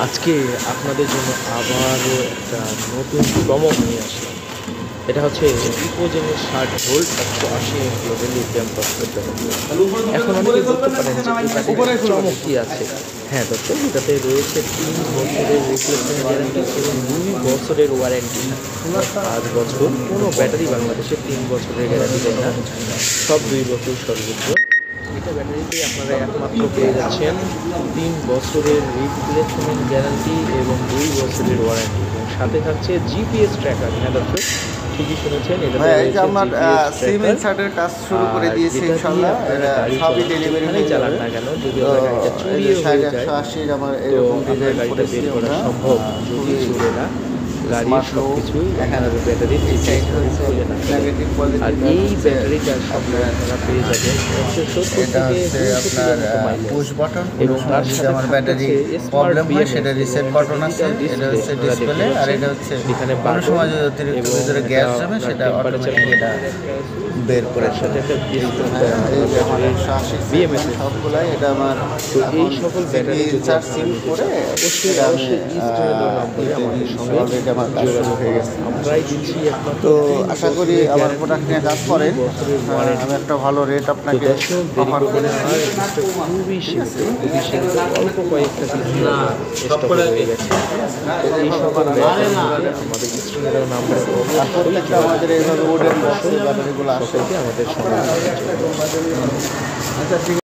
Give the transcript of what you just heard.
আজকে আপনাদের জন্য আবারও একটা নতুন চমক নিয়ে আসলাম। এটা হচ্ছে রিপোজেনের 60 ভোল্ট 180 অ্যাম্পিয়ারের লিথিয়াম ফসফেট ব্যাটারি। এখন অনেকে বলতে পারেন যে এই ব্যাটারির চমক কি আছে। হ্যাঁ দর্শক, এটাতে রয়েছে 3 বছরের রিপ্লেসমেন্ট গ্যারান্টি এবং 2 বছরের ওয়ারেন্টি। 5 বছর কোনো ব্যাটারি বাংলাদেশে 3 বছরের গ্যারান্টি দেয় না, সব 2 বছর সর্বোচ্চ। এটা ব্যাটারিতে আপনারা একমাত্র পেয়ে যাচ্ছেন 3 বছরের রিপ্লেসমেন্ট গ্যারান্টি এবং 2 বছরের ওয়ারেন্টি, এবং সাথে থাকছে জিপিএস ট্র্যাকার। হ্যাঁ দর্শক, ঠিকই শুনেছেন, এটা আমার সিম ইনসার্টের কাজ শুরু করে দিয়েছি ইনশাআল্লাহ। সবই ডেলিভারি হয়ে চালান যাবে। না কেন, যদি গাড়িটা চুরিও হয়ে যায় 180 আমার তো এরকম আপনার ডিজাইন গাড়িটা করেছি বের করা আমরা। সম্ভব, যদি চলে না গাড়ির সব কিছুই আপনার ব্যাটারির সাইড হচ্ছে খুলে না। নেগেটিভ আর পজিটিভ। এই ব্যাটারিটার সঙ্গে আপনারা পেয়ে যাবেন 170 এটা থেকে হচ্ছে 200 আপনার কিলোমিটার মাইলেজ। পুশ বাটন, এবং তার যদি সাথে আমার ব্যাটারি প্রবলেম হয় সেটা রিসেট বাটন আছে। এটা হচ্ছে ডিসপ্লে, আর এটা হচ্ছে এখানে কোনো সময় যদি অতিরিক্ত ভিতরে গ্যাস জমে সেটা অটোমেটিক এটা বের করে সাথে একটা এই যে আমার 180 BMS সবগুলাই এটা আমার তো এই সকল ব্যাটারি যদি চার্জ সিম করে অবশ্যই অবশ্যই স্ক্রিনে দেওয়া নাম্বারে আমাদের সঙ্গে অলরেডি আমার কাজ শুরু হয়ে গেছে। আমরাই দিচ্ছি একমাত্র তো আশা করি আমার প্রোডাক্ট নিয়ে কাজ করেন। আমি একটা ভালো রেট আপনাকে অফার করে আর খুবই সীমিত, খুবই সীমিত, অল্প কয়েকটা স্টক হয়ে গেছে। এই সকল ব্যাটারি আমাদের স্ক্রিনে দেওয়া নাম্বারে প্রত্যেকটা আমাদের এইভাবে উডেন বক্সের ব্যাটারিগুলো আসে। আমাদের সঙ্গে আচ্ছা ঠিক